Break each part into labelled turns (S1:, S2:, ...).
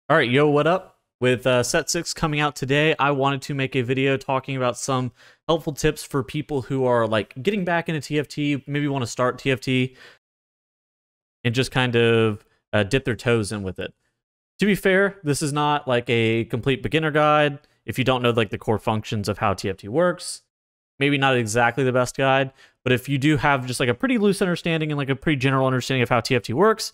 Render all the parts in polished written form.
S1: All right, yo, what up? With Set 6 coming out today, I wanted to make a video talking about some helpful tips for people who are like getting back into TFT, maybe want to start TFT, and just kind of dip their toes in with it. To be fair, this is not like a complete beginner guide. If you don't know like the core functions of how TFT works, maybe not exactly the best guide, but if you do have just like a pretty loose understanding and like a pretty general understanding of how TFT works,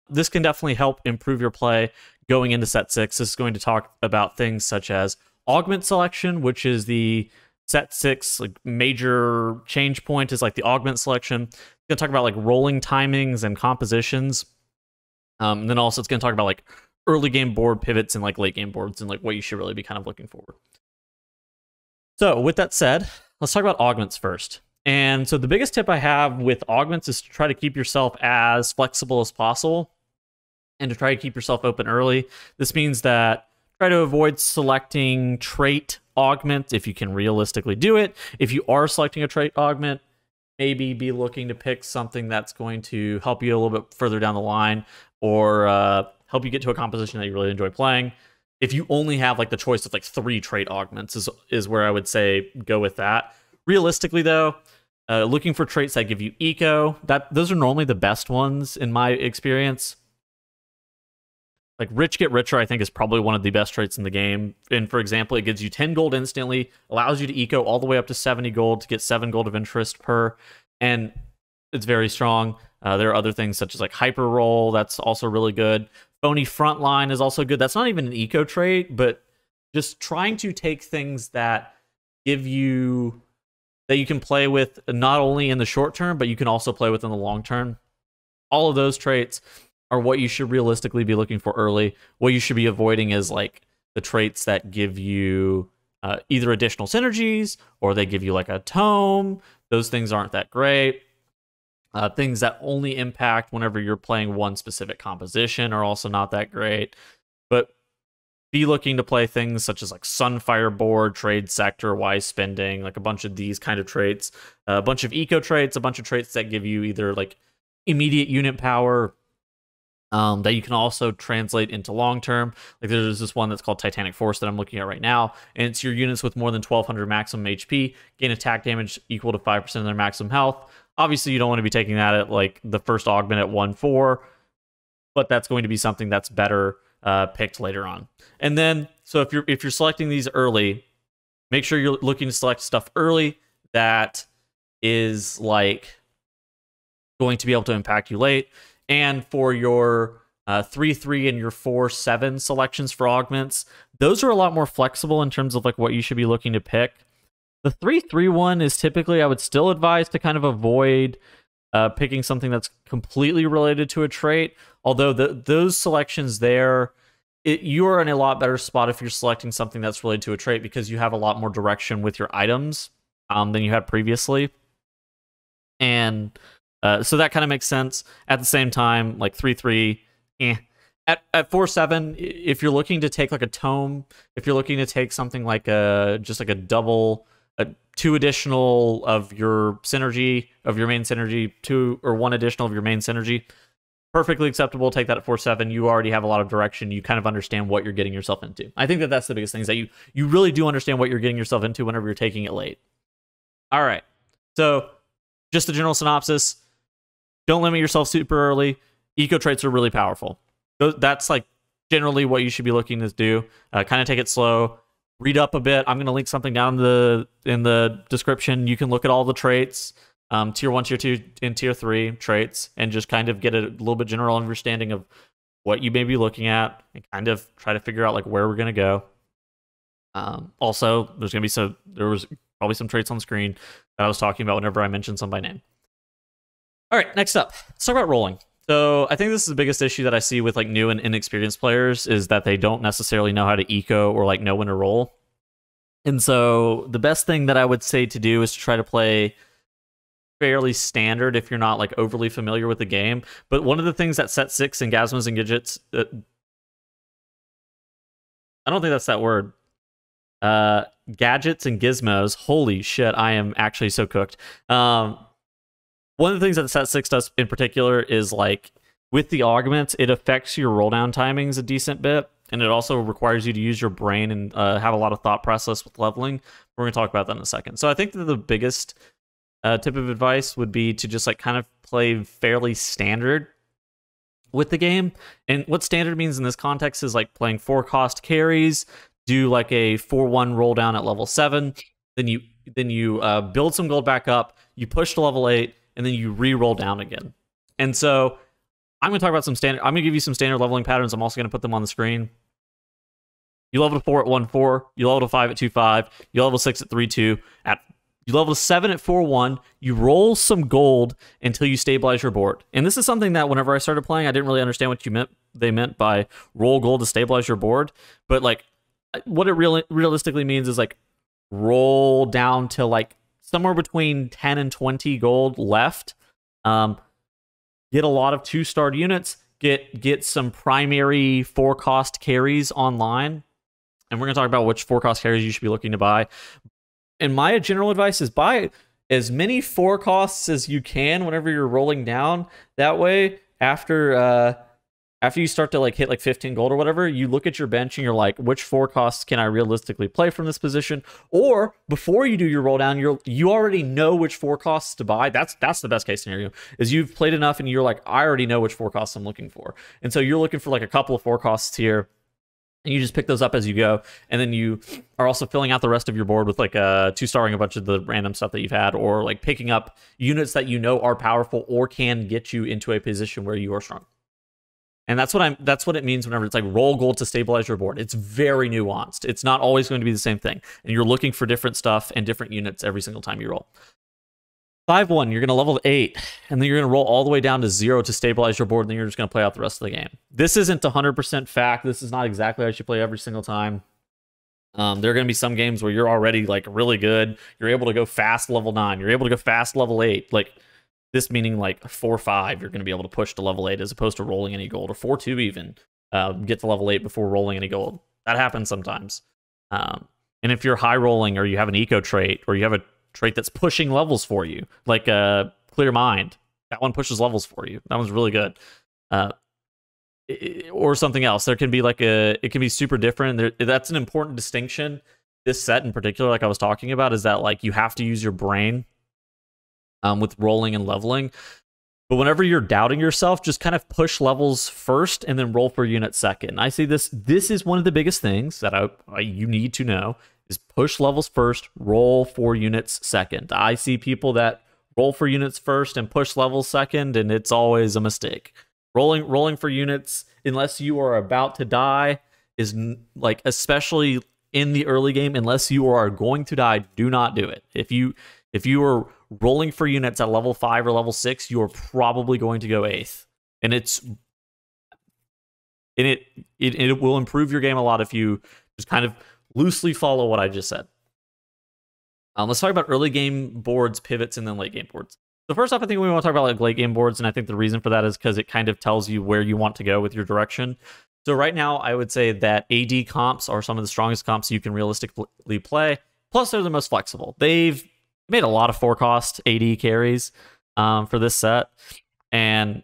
S1: this can definitely help improve your play going into Set 6. This is going to talk about things such as augment selection, which is the Set 6 like major change point is like the augment selection. It's going to talk about like rolling timings and compositions. And then also it's going to talk about like early game board pivots and like late game boards and like what you should really be kind of looking for. So with that said, let's talk about augments first. And so the biggest tip I have with augments is to try to keep yourself as flexible as possible and to try to keep yourself open early. This means that try to avoid selecting trait augment if you can realistically do it. If you are selecting a trait augment, maybe be looking to pick something that's going to help you a little bit further down the line or help you get to a composition that you really enjoy playing. If you only have like the choice of like 3 trait augments is where I would say go with that. Realistically though, looking for traits that give you eco, those are normally the best ones in my experience. Like Rich Get Richer, I think, is probably one of the best traits in the game. And for example, it gives you 10 gold instantly, allows you to eco all the way up to 70 gold to get 7 gold of interest per, and it's very strong. There are other things such as like Hyper Roll, that's also really good. Phony Frontline is also good. That's not even an eco trait, but just trying to take things that give you, that you can play with not only in the short term, but you can also play with in the long term. All of those traits are what you should realistically be looking for early. What you should be avoiding is like the traits that give you either additional synergies or they give you like a tome. Those things aren't that great. Things that only impact whenever you're playing one specific composition are also not that great. But be looking to play things such as like Sunfire Board, Trade Sector, Wise Spending, like a bunch of these kind of traits, a bunch of eco traits, a bunch of traits that give you either like immediate unit power, that you can also translate into long term. Like there's this one that's called Titanic Force that I'm looking at right now, and it's your units with more than 1200 maximum HP gain attack damage equal to 5% of their maximum health. Obviously, you don't want to be taking that at like the first augment at 1-4, but that's going to be something that's better picked later on. And then, so if you're selecting these early, make sure you're looking to select stuff early that is like going to be able to impact you late. And for your 3-3 and your 4-7 selections for augments, those are a lot more flexible in terms of like what you should be looking to pick. The 3-3 one is typically, I would still advise to kind of avoid picking something that's completely related to a trait. Although those selections there, you're in a lot better spot if you're selecting something that's related to a trait because you have a lot more direction with your items than you had previously. And so that kind of makes sense. At the same time, like 3-3, At 4-7, if you're looking to take like a tome, if you're looking to take something like just like a double, 2 additional of your synergy, of your main synergy, 2 or 1 additional of your main synergy, perfectly acceptable. Take that at 4-7. You already have a lot of direction. You kind of understand what you're getting yourself into. I think that's the biggest thing, is that you really do understand what you're getting yourself into whenever you're taking it late. All right. So just the general synopsis. Don't limit yourself super early. Eco traits are really powerful. That's like generally what you should be looking to do. Kind of take it slow. Read up a bit. I'm going to link something down in the description. You can look at all the traits, tier 1, tier 2, and tier 3 traits, and just kind of get a little bit general understanding of what you may be looking at and kind of try to figure out like where we're going to go. Also, there was probably some traits on screen that I was talking about whenever I mentioned some by name. All right, next up, let's talk about rolling. So I think this is the biggest issue that I see with like new and inexperienced players is that they don't necessarily know how to eco or like know when to roll. And so the best thing that I would say to do is to try to play fairly standard if you're not like overly familiar with the game. But one of the things that Set 6 and Gazmas and Gadgets, I don't think that's that word. Gadgets and Gizmos, holy shit, I am actually so cooked. One of the things that Set 6 does in particular is like with the augments, it affects your roll down timings a decent bit. and it also requires you to use your brain and have a lot of thought process with leveling. We're going to talk about that in a second. So I think that the biggest tip of advice would be to just like kind of play fairly standard with the game. And what standard means in this context is like playing 4-cost carries, do like a 4-1 roll down at level 7, then you build some gold back up, you push to level 8, and then you re-roll down again. And so I'm going to talk about some standard. I'm going to give you some standard leveling patterns. I'm also going to put them on the screen. You level to 4 at 1-4. You level to 5 at 2-5. You level to 6 at 3-2. You level to 7 at 4-1. You roll some gold until you stabilize your board. And this is something that whenever I started playing, I didn't really understand what they meant by roll gold to stabilize your board. But like, what it realistically means is like roll down to like somewhere between 10 and 20 gold left. Get a lot of 2-starred units. Get some primary 4-cost carries online. And we're going to talk about which 4-cost carries you should be looking to buy. And my general advice is buy as many 4-costs as you can whenever you're rolling down. That way, after you start to like hit like 15 gold or whatever, you look at your bench and you're like, which 4-costs can I realistically play from this position? Or before you do your roll down, you already know which 4-costs to buy. That's the best case scenario, is you've played enough and you're like, I already know which 4-costs I'm looking for. And so you're looking for like a couple of 4-costs here, and you just pick those up as you go. And then you are also filling out the rest of your board with like 2-starring a bunch of the random stuff that you've had, or like picking up units that you know are powerful or can get you into a position where you are strong. And that's what it means whenever it's like roll gold to stabilize your board. It's very nuanced. It's not always going to be the same thing. And you're looking for different stuff and different units every single time you roll. 5-1, you're going to level to 8, and then you're going to roll all the way down to 0 to stabilize your board, and then you're just going to play out the rest of the game. This isn't 100% fact. This is not exactly how you should play every single time. There are going to be some games where you're already like really good. You're able to go fast level 9. You're able to go fast level 8. Like this meaning like 4-5, you're going to be able to push to level 8 as opposed to rolling any gold, or 4-2 even. Get to level 8 before rolling any gold. That happens sometimes. And if you're high rolling, or you have an eco trait, or you have a trait that's pushing levels for you, like Clear Mind, that one pushes levels for you. That one's really good. Or something else. There can be like it can be super different. That's an important distinction. This set in particular, like I was talking about, is that like you have to use your brain with rolling and leveling. But whenever you're doubting yourself, just kind of push levels first and then roll for units second. I see this is one of the biggest things that you need to know, is push levels first, roll for units second. I see people that roll for units first and push levels second, and it's always a mistake. Rolling for units, unless you are about to die, is like, especially in the early game, unless you are going to die, do not do it. If you are rolling for units at level 5 or level 6, you are probably going to go 8th. And it will improve your game a lot if you just kind of loosely follow what I just said. Let's talk about early game boards, pivots, and then late game boards. So first off, I think we want to talk about like late game boards, and I think the reason for that is because it kind of tells you where you want to go with your direction. So right now, I would say that AD comps are some of the strongest comps you can realistically play. Plus, they're the most flexible. They've made a lot of 4-cost AD carries for this set, and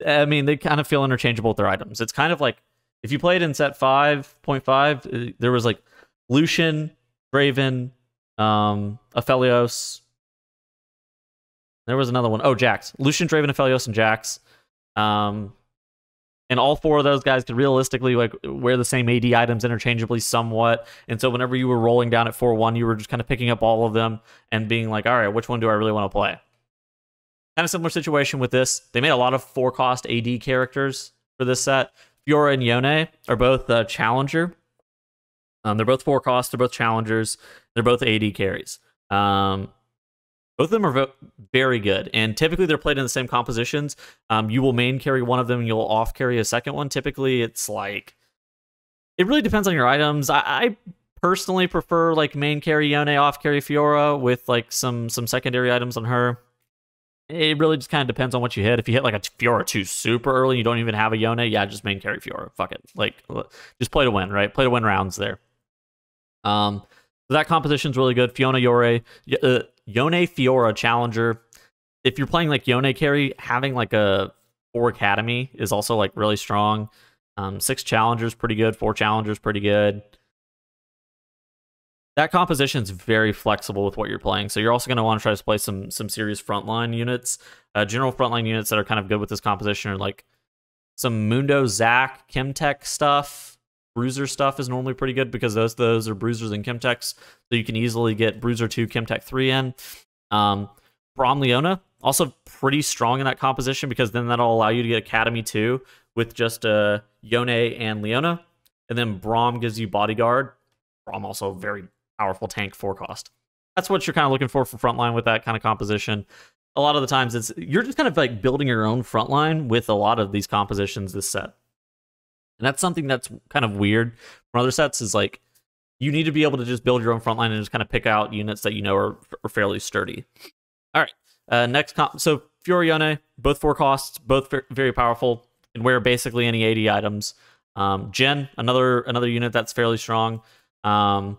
S1: I mean, they kind of feel interchangeable with their items. It's kind of like, if you played in set 5.5, there was like Lucian, Draven, Aphelios. There was another one. Oh, Jax. Lucian, Draven, Aphelios, and Jax. And all 4 of those guys could realistically like wear the same AD items interchangeably somewhat. And so whenever you were rolling down at 4-1, you were just kind of picking up all of them and being like, all right, which one do I really want to play? Kind of similar situation with this. They made a lot of 4-cost AD characters for this set. Fiora and Yone are both Challenger. They're both 4-cost. They're both Challengers. They're both AD carries. Both of them are very good, and typically they're played in the same compositions. You will main carry one of them, and you'll off carry a second one. Typically, it's like, it really depends on your items. I personally prefer like main carry Yone, off carry Fiora with like some secondary items on her. It really just kind of depends on what you hit. If you hit like a Fiora 2 super early and you don't even have a Yone, yeah, just main carry Fiora. Fuck it. Like, just play to win, right? Play to win rounds there. So that composition's really good. Yone, Fiora, Challenger. If you're playing like Yone carry, having like a 4 Academy is also like really strong. 6 challengers pretty good, 4 challengers pretty good. That composition is very flexible with what you're playing. So you're also going to want to try to play some serious frontline units. General frontline units that are kind of good with this composition are like some Mundo, Zac, Chemtech stuff. Bruiser stuff is normally pretty good because those are Bruisers and Chemtechs. So you can easily get Bruiser 2, Chemtech 3 in. Braum Leona, also pretty strong in that composition because then that'll allow you to get Academy 2 with just Yone and Leona. And then Braum gives you Bodyguard. Braum also very powerful tank 4 cost. That's what you're kind of looking for frontline with that kind of composition. A lot of the times you're just kind of like building your own frontline with a lot of these compositions this set. And that's something that's kind of weird from other sets is like you need to be able to just build your own frontline and just kind of pick out units that you know are fairly sturdy. All right, next so Fiorione, both 4 costs, both very powerful, and wear basically any 80 items. Jhin, another unit that's fairly strong. Jhin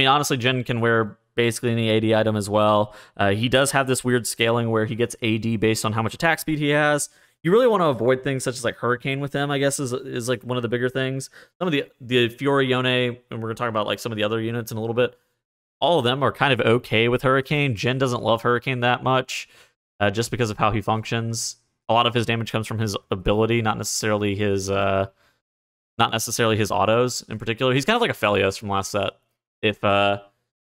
S1: honestly, Jhin can wear basically any 80 item as well. He does have this weird scaling where he gets AD based on how much attack speed he has. You really want to avoid things such as like Hurricane with him, I guess, is like one of the bigger things. Some of the Fiorione, and we're going to talk about like some of the other units in a little bit, all of them are kind of okay with Hurricane. Jhin doesn't love Hurricane that much just because of how he functions. A lot of his damage comes from his ability, not necessarily his autos in particular. He's kind of like a Felios from last set. And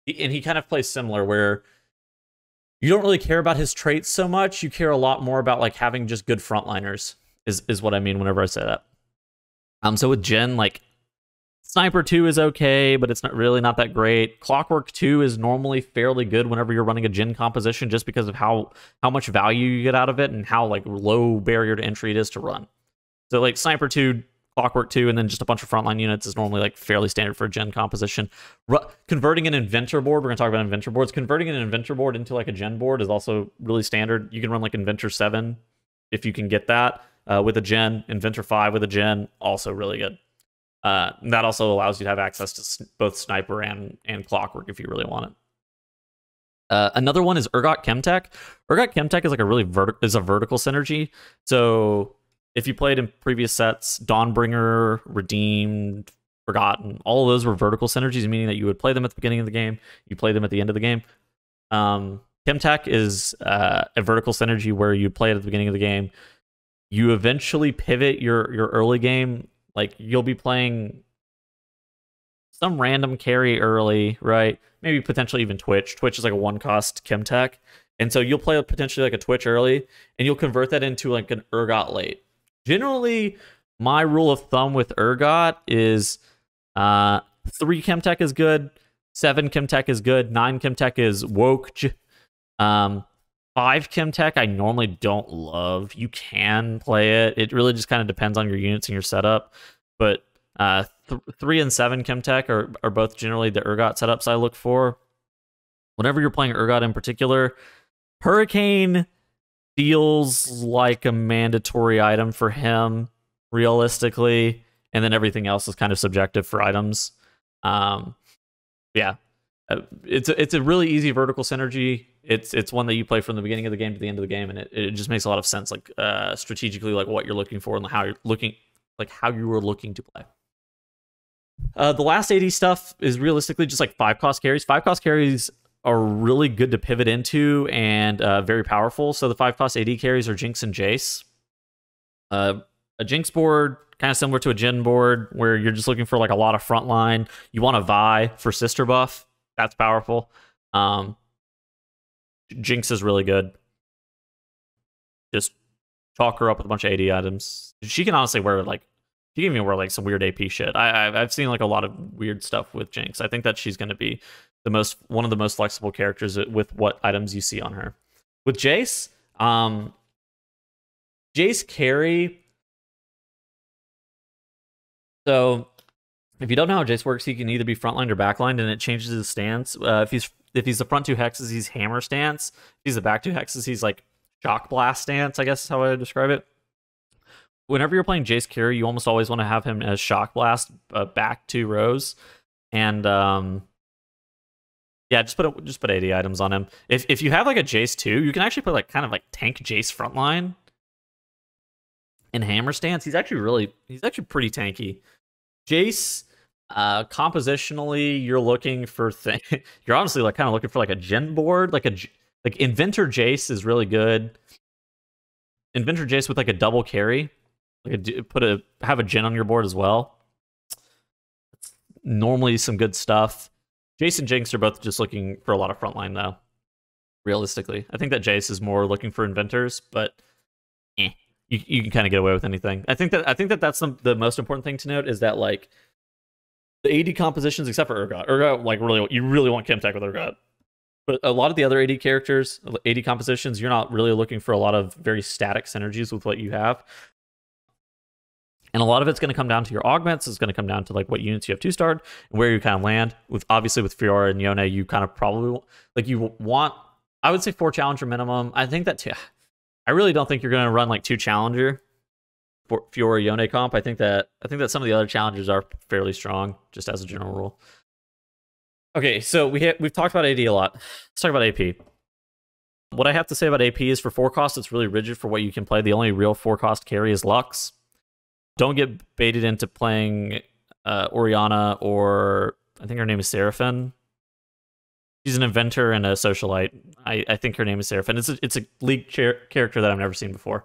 S1: he kind of plays similar where you don't really care about his traits so much. You care a lot more about like having just good frontliners is what I mean whenever I say that. So with Jhin, like Sniper 2 is okay, but it's not that great. Clockwork 2 is normally fairly good whenever you're running a Jhin composition just because of how much value you get out of it and how like low barrier to entry it is to run. So like Sniper 2, Clockwork 2, and then just a bunch of frontline units is normally like fairly standard for a Jhin composition. Converting an Inventor board, we're going to talk about Inventor boards. Converting an Inventor board into like a Jhin board is also really standard. You can run like Inventor 7 if you can get that with a Jhin. Inventor 5 with a Jhin, also really good. That also allows you to have access to both Sniper and Clockwork if you really want it. Another one is Urgot Chemtech. Urgot Chemtech is like a really vertical synergy. So if you played in previous sets, Dawnbringer, Redeemed, Forgotten, all of those were vertical synergies, meaning that you would play them at the beginning of the game, you play them at the end of the game. Chemtech is a vertical synergy where you play it at the beginning of the game. You eventually pivot your early game. Like, you'll be playing some random carry early, right? Maybe potentially even Twitch. Twitch is like a 1-cost Chemtech. And so you'll play potentially like a Twitch early, and you'll convert that into like an Urgot late. Generally, my rule of thumb with Urgot is 3 Chemtech is good, 7 Chemtech is good, 9 Chemtech is woke. 5 Chemtech I normally don't love. You can play it. It really just kind of depends on your units and your setup. But 3 and 7 Chemtech are both generally the Urgot setups I look for. Whenever you're playing Urgot in particular, Hurricane feels like a mandatory item for him, realistically, and then everything else is kind of subjective for items. Yeah, it's a really easy vertical synergy. It's one that you play from the beginning of the game to the end of the game, and it just makes a lot of sense, like strategically, like what you're looking for and how you were looking to play. The last 80 stuff is realistically just like 5-cost carries. 5-cost carries are really good to pivot into and very powerful. So the 5-cost AD carries are Jinx and Jace. A Jinx board, kind of similar to a Jhin board, where you're just looking for like a lot of frontline. You want a Vi for sister buff. That's powerful. Jinx is really good. Just chalk her up with a bunch of AD items. She can honestly wear like, she can even wear like some weird AP shit. I've seen like a lot of weird stuff with Jinx. I think that she's going to be one of the most flexible characters with what items you see on her. With Jace, Jace carry. So if you don't know how Jace works, he can either be frontlined or backlined, and it changes his stance. If he's the front 2 hexes, he's hammer stance. If he's the back 2 hexes, he's like shock blast stance, I guess is how I would describe it. Whenever you're playing Jace carry, you almost always want to have him as shock blast back 2 rows. And yeah, just put 80 items on him. If you have like a Jace 2, you can actually put like kind of like tank Jace frontline. in Hammer Stance, he's actually pretty tanky. Jace, compositionally, you're looking for you're honestly like kind of looking for like a gen board, like Inventor Jace is really good. Inventor Jace with like a double carry, like have a gen on your board as well. It's normally some good stuff. Jace and Jinx are both just looking for a lot of frontline though. Realistically, I think that Jace is more looking for inventors, but you can kind of get away with anything. I think that that's the most important thing to note is that like the AD compositions, except for Urgot, like you really want Chemtech with Urgot. But a lot of the other AD characters, AD compositions, you're not really looking for a lot of very static synergies with what you have. And a lot of it's going to come down to your augments. It's going to come down to like what units you have 2-starred and where you kind of land. Obviously with Fiora and Yone, you kind of probably like you want, I would say 4 challenger minimum. I think that I really don't think you're going to run like 2 challenger for Fiora Yone comp. I think that some of the other challengers are fairly strong, just as a general rule. Okay, so we've talked about AD a lot. Let's talk about AP. What I have to say about AP is for 4 cost, it's really rigid for what you can play. The only real 4 cost carry is Lux. Don't get baited into playing Orianna, or I think her name is Seraphine. She's an inventor and a socialite. I think her name is Seraphine. It's a league character that I've never seen before.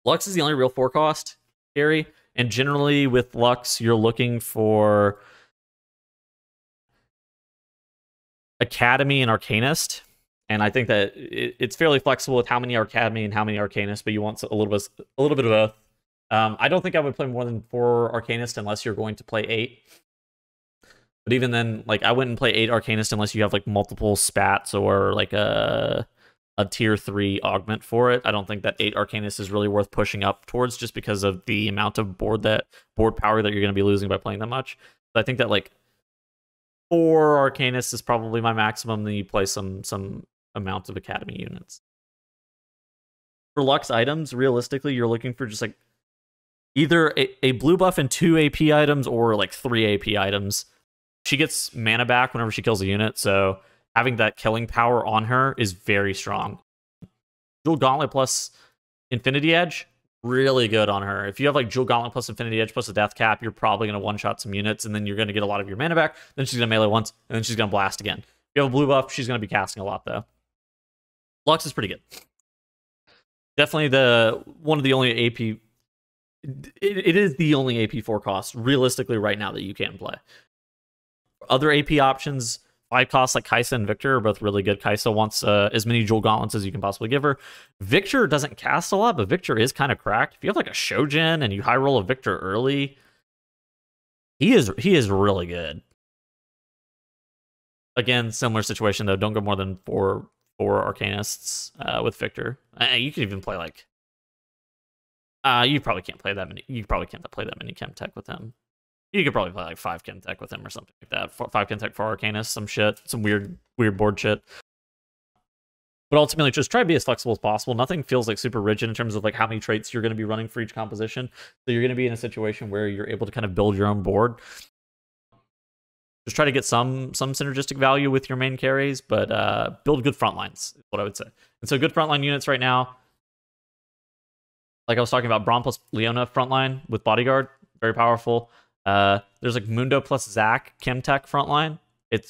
S1: Lux is the only real 4 cost carry, and generally with Lux, you're looking for Academy and Arcanist, and I think that it's fairly flexible with how many Academy and how many Arcanist, but you want a little bit of both. I don't think I would play more than 4 Arcanist unless you're going to play 8. But even then, like I wouldn't play 8 Arcanist unless you have like multiple spats or like a tier 3 augment for it. I don't think that 8 Arcanist is really worth pushing up towards just because of the amount of board power that you're going to be losing by playing that much. So I think that like 4 Arcanist is probably my maximum. Then you play some amount of Academy units. For Lux items, realistically, you're looking for just like either a blue buff and 2 AP items or like 3 AP items. She gets mana back whenever she kills a unit, so having that killing power on her is very strong. Jewel Gauntlet plus Infinity Edge, really good on her. If you have like Jewel Gauntlet plus Infinity Edge plus a Death Cap, you're probably going to one-shot some units, and then you're going to get a lot of your mana back. Then she's going to melee once, and then she's going to blast again. If you have a blue buff, she's going to be casting a lot, though. Lux is pretty good. Definitely one of the only AP... It is the only AP 4 cost, realistically, right now that you can play. Other AP options, 5 costs like Kai'Sa and Victor are both really good. Kai'Sa wants as many Jewel Gauntlets as you can possibly give her. Victor doesn't cast a lot, but Victor is kind of cracked. If you have like a Shojin and you high roll a Victor early, he is really good. Again, similar situation though. Don't go more than four Arcanists with Victor. You can even play like you probably can't play that many. You probably can't play that many Chemtech with him. You could probably play like 5 Chemtech with him or something like that. 5 Chemtech for Arcanist, some shit, some weird board shit. But ultimately, just try to be as flexible as possible. Nothing feels like super rigid in terms of like how many traits you're going to be running for each composition. So you're going to be in a situation where you're able to kind of build your own board. Just try to get some synergistic value with your main carries, but build good front lines, is what I would say. And so good frontline units right now, like I was talking about, Braum plus Leona frontline with Bodyguard, very powerful. There's like Mundo plus Zac Chemtech frontline.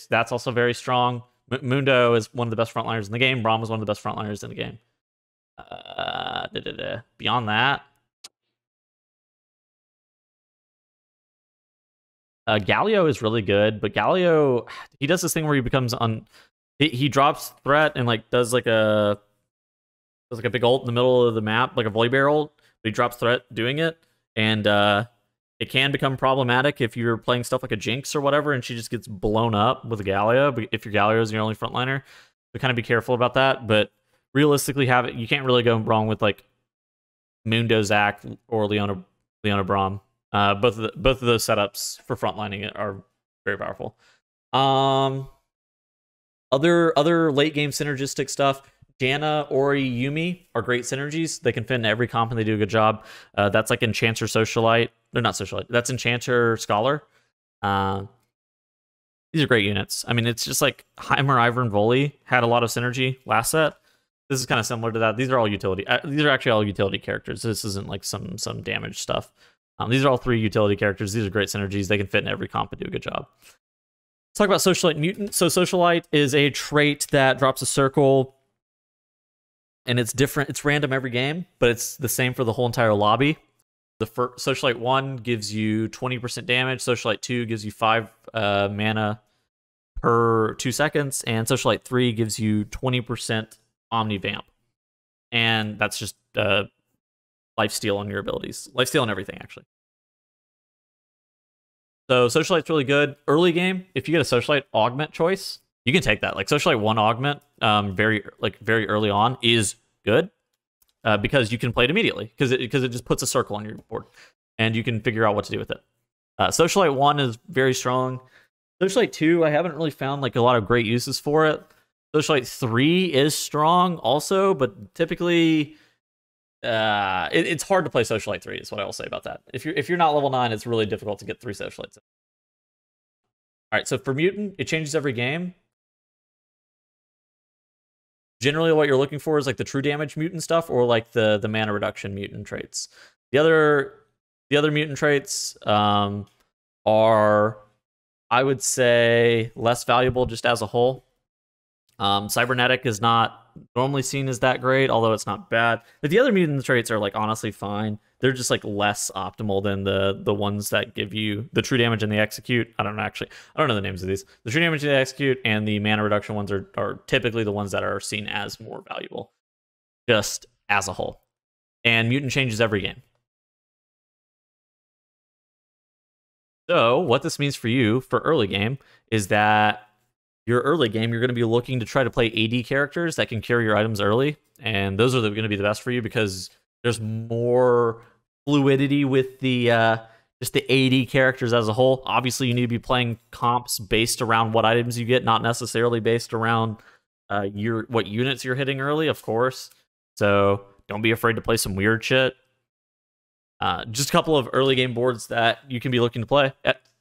S1: That's also very strong. Mundo is one of the best frontliners in the game. Braum is one of the best frontliners in the game. Beyond that, Galio is really good, but Galio, he does this thing where he becomes he drops threat and like does like a big ult in the middle of the map, like a Volibear ult, but he drops threat doing it, and it can become problematic if you're playing stuff like a Jinx or whatever, and she just gets blown up with a Galio. If your Galio is your only frontliner, so kind of be careful about that. But realistically, you can't really go wrong with like Mundo Zac or Leona Braum. Both of those setups for frontlining it are very powerful. Other late game synergistic stuff. Janna, Ori, Yuumi are great synergies. They can fit in every comp and they do a good job. That's like Enchanter Socialite. They're not Socialite. That's Enchanter Scholar. These are great units. I mean, it's just like Heimer, Ivern, Voli had a lot of synergy last set. This is kind of similar to that. These are all utility. These are actually all utility characters. This isn't like some damage stuff. These are all 3 utility characters. These are great synergies. They can fit in every comp and do a good job. Let's talk about Socialite Mutant. So Socialite is a trait that drops a circle, and it's different. It's random every game, but it's the same for the whole entire lobby. The Socialite 1 gives you 20% damage. Socialite 2 gives you 5 mana per 2 seconds, and Socialite 3 gives you 20% Omni-Vamp. And that's just lifesteal on your abilities. Lifesteal on everything, actually. So Socialite's really good. Early game, if you get a Socialite Augment choice, you can take that. Like Socialite 1 Augment, very early on, is good. Because you can play it immediately, because it just puts a circle on your board, and you can figure out what to do with it. Socialite 1 is very strong. Socialite 2, I haven't really found like a lot of great uses for it. Socialite 3 is strong also, but typically it's hard to play Socialite 3 is what I will say about that. If you're not level 9, it's really difficult to get 3 Socialites. All right, so for Mutant, it changes every game. Generally, what you're looking for is like the true damage mutant stuff, or like the mana reduction mutant traits. The other mutant traits are, I would say, less valuable just as a whole. Cybernetic is not normally seen as that great, although it's not bad. But the other mutant traits are like honestly fine. They're just like less optimal than the ones that give you the true damage and the execute. I don't know the names of these. The true damage and the execute and the mana reduction ones are typically the ones that are seen as more valuable, just as a whole. And mutant changes every game. So what this means for you for early game is that your early game, you're going to be looking to try to play AD characters that can carry your items early. And those are going to be the best for you because there's more fluidity with the just the AD characters as a whole. Obviously, you need to be playing comps based around what items you get, not necessarily based around what units you're hitting early, of course. So don't be afraid to play some weird shit. Just a couple of early game boards that you can be looking to play.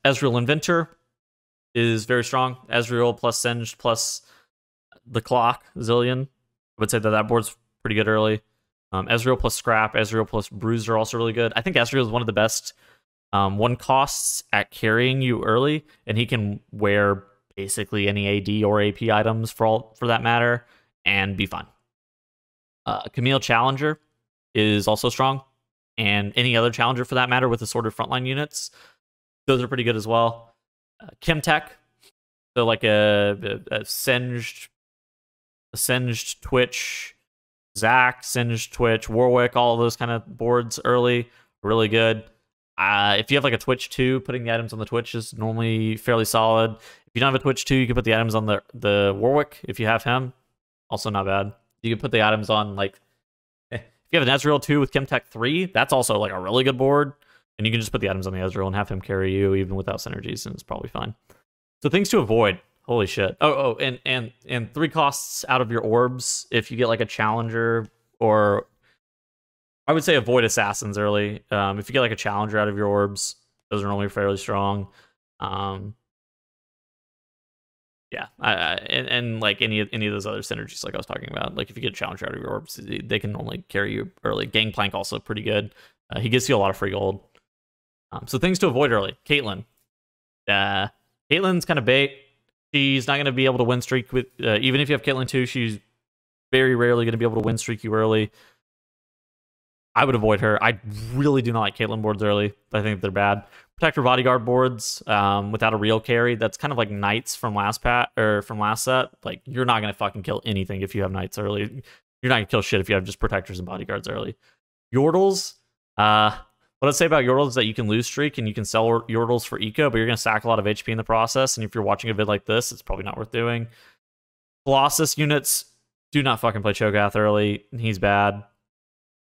S1: Ezreal Inventor is very strong. Ezreal plus Singed plus the Clock, Zillion. I would say that board's pretty good early. Ezreal plus Scrap, Ezreal plus Bruise are also really good. I think Ezreal is one of the best one costs at carrying you early, and he can wear basically any AD or AP items for that matter and be fine. Camille Challenger is also strong, and any other Challenger for that matter with assorted frontline units, those are pretty good as well. Chemtech, so like a Singed Twitch, Zac, Singed Twitch, Warwick, all of those kind of boards early, really good. If you have like a Twitch 2, putting the items on the Twitch is normally fairly solid. If you don't have a Twitch 2, you can put the items on the Warwick if you have him. Also not bad. You can put the items on like, if you have an Ezreal 2 with Chemtech 3, that's also like a really good board. And you can just put the items on the Ezreal and have him carry you even without synergies, and it's probably fine. So things to avoid. Holy shit. And 3 costs out of your orbs if you get like a Challenger, or I would say avoid Assassins early. If you get like a Challenger out of your orbs, those are normally fairly strong. Yeah, and like any of those other synergies like I was talking about, like if you get a Challenger out of your orbs, they can normally carry you early. Gangplank also pretty good. He gives you a lot of free gold. So things to avoid early. Caitlyn. Caitlyn's kind of bait. She's not going to be able to win streak with... even if you have Caitlyn 2, she's very rarely going to be able to win streak you early. I would avoid her. I really do not like Caitlyn boards early. I think they're bad. Protector Bodyguard boards without a real carry. That's kind of like Knights from last set. Like, you're not going to fucking kill anything if you have Knights early. You're not going to kill shit if you have just Protectors and Bodyguards early. Yordles... what I'd say about Yordles is that you can lose streak and you can sell Yordles for eco, but you're going to sack a lot of HP in the process, and if you're watching a vid like this, it's probably not worth doing. Colossus units, do not fucking play Cho'Gath early. He's bad.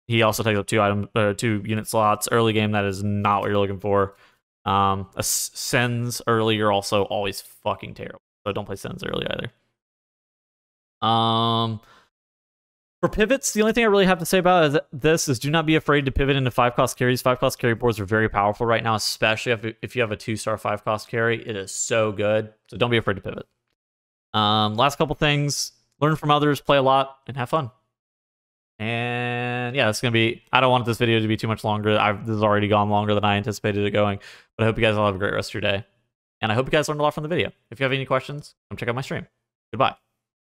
S1: He also takes up 2 unit slots. Early game, that is not what you're looking for. Sens early are also always fucking terrible, so don't play Sens early either. For pivots, the only thing I really have to say about this is do not be afraid to pivot into 5-cost carries. 5-cost carry boards are very powerful right now, especially if you have a 2-star 5-cost carry. It is so good. So don't be afraid to pivot. Last couple things. Learn from others, play a lot, and have fun. And yeah, it's going to be, I don't want this video to be too much longer. This has already gone longer than I anticipated it going, but I hope you guys all have a great rest of your day. And I hope you guys learned a lot from the video. If you have any questions, come check out my stream. Goodbye.